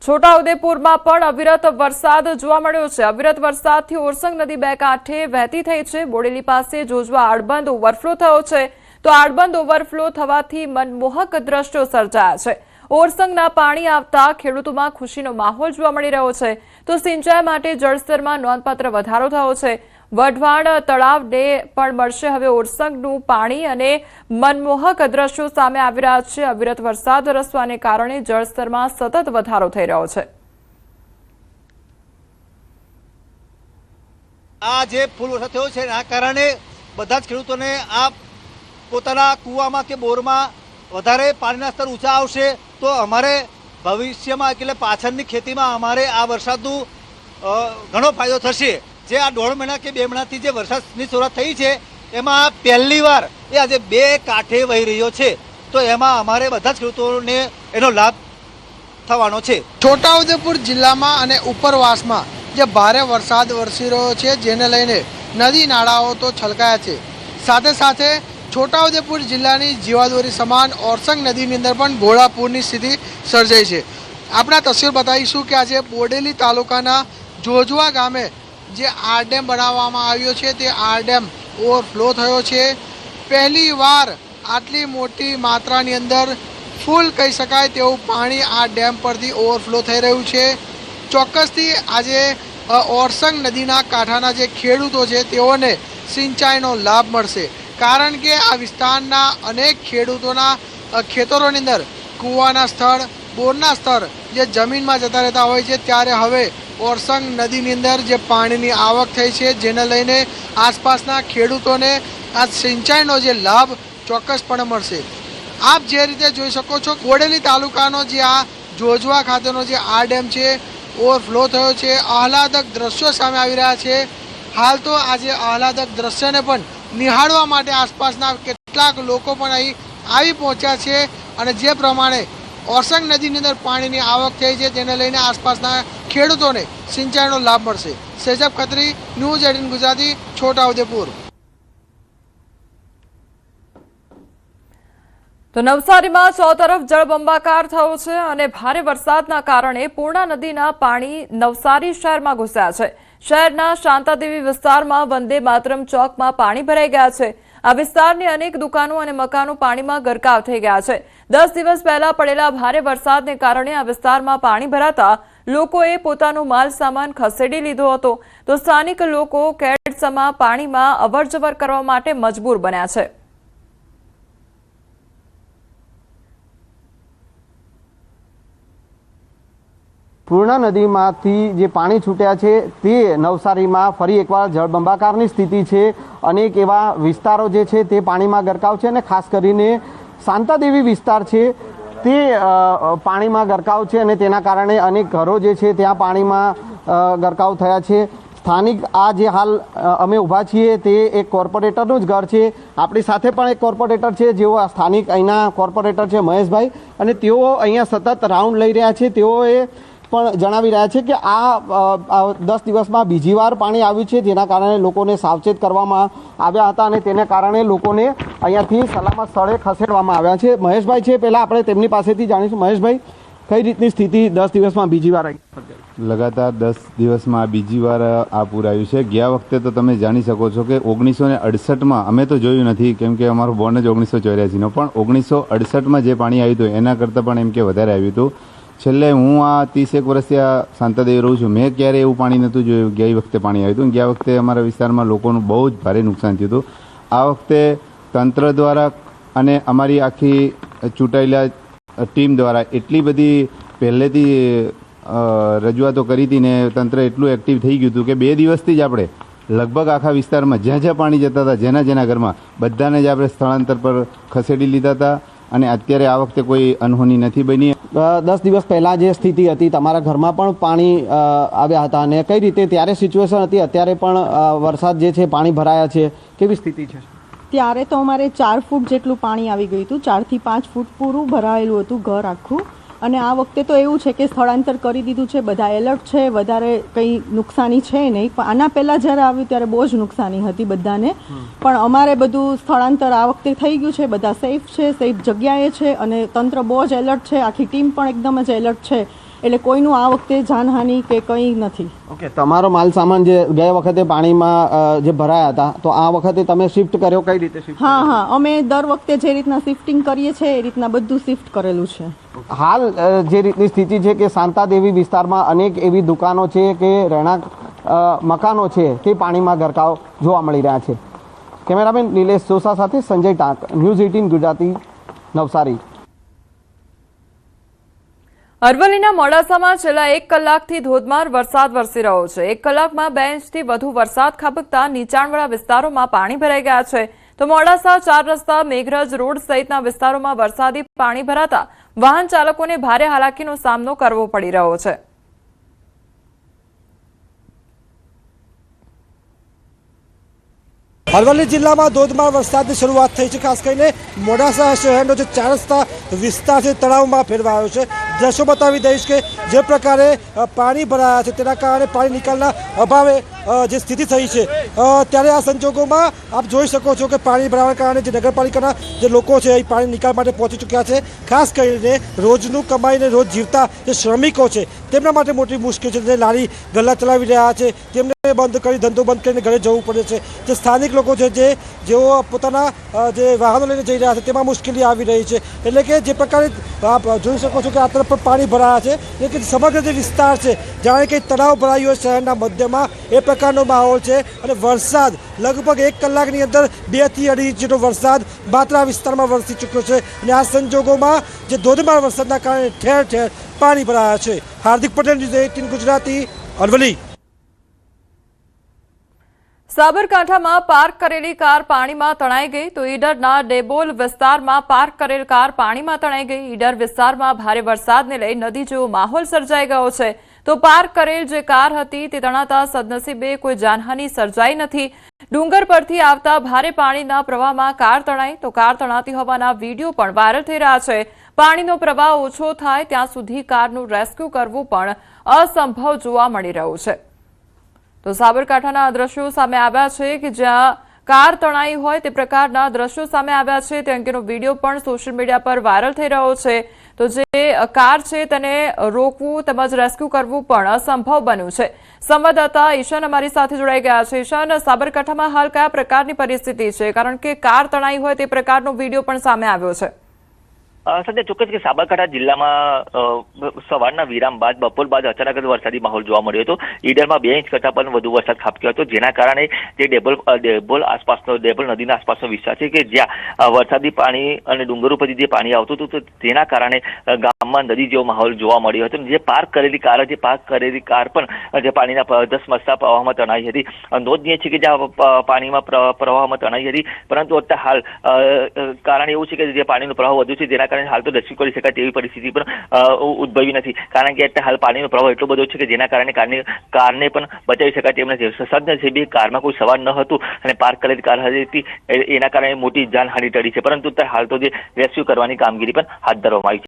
છોટાઉદેપુરમાં પણ અવિરત વરસાદ જોવા મળ્યો છે। અવિરત વરસાદથી ઓરસંગ નદી બે કાંઠે વહેતી થઈ છે। બોડેલી પાસે જોજવા આડબંધ ઓવરફ્લો થયો છે, તો આડબંધ ઓવરફ્લો થવાથી મનમોહક દ્રશ્યો સર્જાયા છે। ઓરસંગના પાણી આવતા ખેડૂતોમાં ખુશીનો માહોલ જોવા મળી રહ્યો છે, તો સિંચાઈ માટે જળસ્તરમાં નોંધપાત્ર વધારો થયો છે। વઢવાણ તળાવને પણ મળશે હવે ઓરસંગનું પાણી અને મનમોહક દ્રશ્યો સામે આવી રહ્યા છે। અવિરત વરસાદ વરસવાને કારણે જળસ્તરમાં સતત વધારો થઈ રહ્યો છે। આ જે ફૂલ વરસાદ થયો છે એના કારણે બધા જ ખેડૂતોને આ પોતાના કૂવામાં કે બોરમાં વધારે પાણીના સ્તર ઊંચા આવશે, તો અમારે ભવિષ્યમાં એટલે પાછળની ખેતીમાં અમારે આ વરસાદનું ઘણો ફાયદો થશે। જે આ 1.5 મહિના કે 2 મહિનાથી જે વરસાદની શરૂઆત થઈ છે એમાં પહેલી વાર એ આજે બે કાંઠે વહી રહ્યો છે, તો એમાં અમારે બધા જ ખેડૂતોને એનો લાભ થવાનો છે। છોટાઉદેપુર જિલ્લામાં અને ઉપરવાસમાં જે ભારે વરસાદ વરસી રહ્યો છે, જેને લઈને નદી નાળાઓ તો છલકાયા છે। સાથે સાથે છોટાઉદેપુર જિલ્લાની જીવાદોરી સમાન ઓરસંગ નદીની અંદર પણ ઘોડાપૂરની સ્થિતિ સર્જાઈ છે। આપણા તસવીર બતાવીશું કે આજે બોડેલી તાલુકાના જોજવા ગામે જે આર ડેમ બનાવવામાં આવ્યો છે તે આર ડેમ ઓવરફ્લો થયો છે। પહેલી વાર આટલી મોટી માત્રાની અંદર ફૂલ કહી શકાય તેવું પાણી આ ડેમ પરથી ઓવરફ્લો થઈ રહ્યું છે। ચોક્કસથી આજે ઓરસંગ નદીના કાંઠાના જે ખેડૂતો છે તેઓને સિંચાઈનો લાભ મળશે, કારણ કે આ વિસ્તારના અનેક ખેડૂતોના ખેતરોની અંદર કૂવાના સ્થળ, બોરના સ્થળ જે જમીનમાં જતા રહેતા હોય છે, ત્યારે હવે ઓરસંગ નદીની અંદર જે પાણીની આવક થઈ છે, જેને લઈને આસપાસના ખેડૂતોને આ સિંચાઈનો જે લાભ ચોક્કસપણે મળશે। આપ જે રીતે જોઈ શકો છો, બોડેલી તાલુકાનો જે આ જોજવા ખાતેનો જે આ ડેમ છે ઓવરફ્લો થયો છે। આહલાદક દ્રશ્યો સામે આવી રહ્યા છે। હાલ તો આજે આહલાદક દ્રશ્યને પણ નિહાળવા માટે આસપાસના કેટલાક લોકો પણ અહીં આવી પહોંચ્યા છે, અને જે પ્રમાણે ઓરસંગ નદીની અંદર પાણીની આવક થઈ છે તેને લઈને આસપાસના ખેડૂતોને સિંચાઈનો લાભ મળશે। સેજબ ખત્રી, ન્યૂઝ 18 ગુજરાતી, છોટાઉદેપુર। તો નવસારીમાં ચોતરફ જળબંબાકાર થયો છે અને ભારે વરસાદના કારણે પૂર્ણા નદીના પાણી નવસારી શહેરમાં ઘૂસ્યા છે। શહેરના શાંતાદેવી વિસ્તારમાં વંદે માતરમ ચોકમાં પાણી ભરાઈ ગયા છે। આ વિસ્તારની અનેક દુકાનો અને મકાનો પાણીમાં ગરકાવ થઈ ગયા છે। 10 દિવસ પહેલા પડેલા ભારે વરસાદને કારણે આ વિસ્તારમાં પાણી ભરાતા લોકોએ પોતાનો માલ સામાન ખસેડી લીધો હતો, તો સ્થાનિક લોકો કેડસમાં પાણીમાં અવરજવર કરવા માટે મજબૂર બન્યા છે। પૂર્ણા નદીમાંથી જે પાણી છૂટ્યા છે તે નવસારીમાં ફરી એકવાર જળબંબાકારની સ્થિતિ છે। અનેક એવા વિસ્તારો જે છે તે પાણીમાં ગરકાવ છે, અને ખાસ કરીને શાંતાદેવી વિસ્તાર છે તે પાણીમાં ગરકાવ છે, અને તેના કારણે અનેક ઘરો જે છે ત્યાં પાણીમાં ગરકાવ થયા છે। સ્થાનિક આ જે હાલ અમે ઊભા છીએ તે એક કોર્પોરેટરનું જ ઘર છે। આપણી સાથે પણ એક કોર્પોરેટર છે, જેઓ સ્થાનિક અહીંના કોર્પોરેટર છે મહેશભાઈ, અને તેઓ અહીંયા સતત રાઉન્ડ લઈ રહ્યા છે। તેઓએ પણ જણાવી રહ્યા છે કે આ 10 દિવસમાં બીજી વાર પાણી આવ્યું છે, જેના કારણે લોકોને સાવચેત કરવામાં આવ્યા હતા, અને તેને કારણે લોકોને અહીંયાથી સલામત સ્થળે ખસેડવામાં આવ્યા છે। મહેશભાઈ છે, પહેલાં આપણે તેમની પાસેથી જાણીશું। મહેશભાઈ, કઈ રીતની સ્થિતિ 10 દિવસમાં બીજી વાર આવી? લગાતાર 10 દિવસમાં બીજી વાર આ પૂર આવ્યું છે। ગયા વખતે તો તમે જાણી શકો છો કે 1968માં અમે તો જોયું નથી, કેમ કે અમારું બોર્ન જ 1984નો, પણ 1968માં જે પાણી આવ્યું હતું એના કરતાં પણ એમ કે વધારે આવ્યું હતું। છેલ્લે હું આ 30 વર્ષથી આ શાંતાદેવી રહું છું, મેં ક્યારેય એવું પાણી નહોતું જોયું। ગઈ વખતે પાણી આવ્યું હતું, ગયા વખતે અમારા વિસ્તારમાં લોકોનું બહુ જ ભારે નુકસાન થયું હતું। આ વખતે તંત્ર દ્વારા અને અમારી આખી ચૂંટાયેલા ટીમ દ્વારા એટલી બધી પહેલેથી રજૂઆતો કરી હતી ને તંત્ર એટલું એક્ટિવ થઈ ગયું હતું કે 2 દિવસથી જ આપણે લગભગ આખા વિસ્તારમાં જ્યાં જ્યાં પાણી જતા હતા, જેના ઘરમાં, બધાને જ આપણે સ્થળાંતર પર ખસેડી લીધા હતા, અને અત્યારે આ વખતે કોઈ અનહોની નથી બની। 10 દિવસ પહેલાં જે સ્થિતિ હતી, તમારા ઘરમાં પણ પાણી આવ્યા હતા, અને કઈ રીતે ત્યારે સિચ્યુએશન હતી? અત્યારે પણ વરસાદ જે છે પાણી ભરાયા છે, કેવી સ્થિતિ છે? ત્યારે તો અમારે 4 ફૂટ જેટલું પાણી આવી ગયું હતું। 4 થી 5 ફૂટ પૂરું ભરાયેલું હતું ઘર આખું। અને આ વખતે તો એવું છે કે સ્થળાંતર કરી દીધું છે, બધા એલર્ટ છે, વધારે કંઈ નુકસાની છે નહીં। પણ આના પહેલાં જ્યારે આવ્યું ત્યારે બહુ જ નુકસાની હતી બધાને, પણ અમારે બધું સ્થળાંતર આ વખતે થઈ ગયું છે। બધા સેફ છે, સેફ જગ્યાએ છે, અને તંત્ર બહુ જ એલર્ટ છે, આખી ટીમ પણ એકદમ જ એલર્ટ છે। એટલે કોઈનું આ વખતે જાનહાનિ કે કંઈ નથી. ઓકે, તમારો માલ સામાન જે ગયા વખતે પાણીમાં જે ભરાયા હતા, તો આ વખતે તમે શિફ્ટ કર્યો, કઈ રીતે શિફ્ટ? હા, અમે દર વખતે જે રીતના શિફ્ટિંગ કરીએ છીએ એ રીતના બધું શિફ્ટ કરેલું છે. હાલ જે રીતની સ્થિતિ છે કે શાંતાદેવી વિસ્તારમાં અનેક એવી દુકાનો છે કે રહેણાંક મકાનો છે તે પાણીમાં ગરકાવ જોવા મળી રહ્યા છે. કેમેરામેન નિલેશ સોસા સાથે સંજય ટાંક, ન્યૂઝ 18 ગુજરાતી, નવસારી. અરવલ્લીના મોડાસામાં છેલ્લા 1 કલાકથી ધોધમાર વરસાદ વરસી રહ્યો છે. 1 કલાકમાં 2 ઇંચથી વધુ વરસાદ ખાબકતા નીચાણવાળા વિસ્તારોમાં પાણી ભરાઈ ગયા છે. તો મોડાસા 4 રસ્તા, મેઘરજ રોડ સહિતના વિસ્તારોમાં વરસાદી પાણી ભરાતા વાહન ચાલકોને ભારે હાલાકીનો સામનો કરવો પડી રહ્યો છે. અરવલ્લી જિલ્લામાં ધોધમાર વરસાદની શરૂઆત થઈ છે. ખાસ કરીને મોડાસા શહેરનો જે 4 રસ્તા વિસ્તાર છે તળાવમાં ફેરવાયો છે. દ્રશ્યો બતાવી દઈશ કે જે પ્રકારે પાણી ભરાયા છે તેના કારણે પાણી નિકાલના અભાવે જે સ્થિતિ થઈ છે, ત્યારે આ સંજોગોમાં આપ જોઈ શકો છો કે પાણી ભરાવાના કારણે જે નગરપાલિકાના જે લોકો છે એ પાણી નિકાલ માટે પહોંચી ચૂક્યા છે. ખાસ કરીને રોજનું કમાઈને રોજ જીવતા જે શ્રમિકો છે તેમના માટે મોટી મુશ્કેલ છે. જે લારી ગલ્લા ચલાવી રહ્યા છે તેમને બંધ કરી, ધંધો બંધ કરીને ઘરે જવું પડે છે. જે સ્થાનિક લોકો છે જેઓ પોતાના જે વાહનો લઈને જઈ રહ્યા છે તેમાં મુશ્કેલી આવી રહી છે. એટલે કે જે પ્રકારે આપ જોઈ શકો છો કે આ તરફ પણ પાણી ભરાયા છે, એટલે કે સમગ્ર જે વિસ્તાર છે જાણે કે તળાવ ભરાયું હોય શહેરના મધ્યમાં એ પ્રકારનો માહોલ છે. અને વરસાદ લગભગ 1 કલાકની અંદર 2 થી 2.5 ઇંચ જેટલો વરસાદ માત્ર આ વિસ્તારમાં વરસી ચૂક્યો છે. અને આ સંજોગોમાં જે ધોધમાર વરસાદના કારણે ઠેર ઠેર પાણી ભરાયા છે. હાર્દિક પટેલ, ન્યૂઝ 18 ગુજરાતી, અરવલ્લી. સાબરકાંઠામાં પાર્ક કરેલી કાર પાણીમાં તણાઈ ગઈ. તો ઈડરના ડેબોલ વિસ્તારમાં પાર્ક કરેલ કાર પાણીમાં તણાઈ ગઈ. ઈડર વિસ્તારમાં ભારે વરસાદને લઈ નદી જેવો માહોલ સર્જાઈ ગયો છે. તો પાર્ક કરેલ જે કાર હતી તે તણાતા સદનસીબે કોઈ જાનહાનિ સર્જાઈ નથી. ડુંગર પરથી આવતા ભારે પાણીના પ્રવાહમાં કાર તણાઈ. તો કાર તણાતી હોવાના વિડીયો પણ વાયરલ થઈ રહ્યા છે. પાણીનો પ્રવાહ ઓછો થાય ત્યાં સુધી કારનું રેસ્ક્યુ કરવું પણ અસંભવ જોવા મળી રહ્યું છે. તો સાબરકાંઠાના દ્રશ્યો સામે આવ્યા છે કે જ્યાં કાર તણાઈ હોય તે પ્રકારના દ્રશ્યો સામે આવ્યા છે. તે અંગેનો વિડીયો પણ સોશિયલ મીડિયા પર વાયરલ થઈ રહ્યો છે. તો જે કાર છે તેને રોકવું તેમજ રેસ્ક્યુ કરવું પણ અસંભવ બન્યું છે. સંવાદદાતા ઈશાન અમારી સાથે જોડાઈ ગયા છે. ઈશાન, સાબરકાંઠામાં હાલ કયા પ્રકારની પરિસ્થિતિ છે? કારણ કે કાર તણાઈ હોય તે પ્રકારનો વિડીયો પણ સામે આવ્યો છે. સત્ય ચોક્કસ કે સાબરકાંઠા જિલ્લામાં સવારના વિરામ બાદ બપોર બાદ અચાનક વરસાદી માહોલ જોવા મળ્યો હતો. ઈડરમાં 2 ઇંચ કરતાં પણ વધુ વરસાદ ખાબક્યો હતો, જેના કારણે જે ડેબોલ નદીના આસપાસનો વિસ્તાર છે કે જ્યાં વરસાદી પાણી અને ડુંગર ઉપરથી જે પાણી આવતું હતું, તો તેના કારણે ગામમાં નદી જેવો માહોલ જોવા મળ્યો હતો. જે પાર્ક કરેલી કાર પણ જે પાણીના ધસમસતા પ્રવાહમાં તણાઈ હતી. નોંધનીય છે કે જ્યાં પાણીમાં પ્રવાહમાં તણાઈ હતી, પરંતુ અત્યારે હાલ કારણ એવું છે કે જે પાણીનો પ્રવાહ વધુ છે જેના હાલ તો રેસ્ક્યુ કરી શકાય તેવી પરિસ્થિતિ પણ ઉદ્ભવી નથી. કારણ કે અત્યારે હાલ પાણીનો પ્રવાહ એટલો બધો છે કે જેના કારણે કારને પણ બચાવી શકાય તેમ નથી. સદનસીબે કારમાં કોઈ સવાર ન હતું અને પાર્ક કરેલી કાર હતી, એના કારણે મોટી જાનહાનિ ટળી છે. પરંતુ હાલ તો જે રેસ્ક્યુ કરવાની કામગીરી પણ હાથ ધરવામાં આવી છે.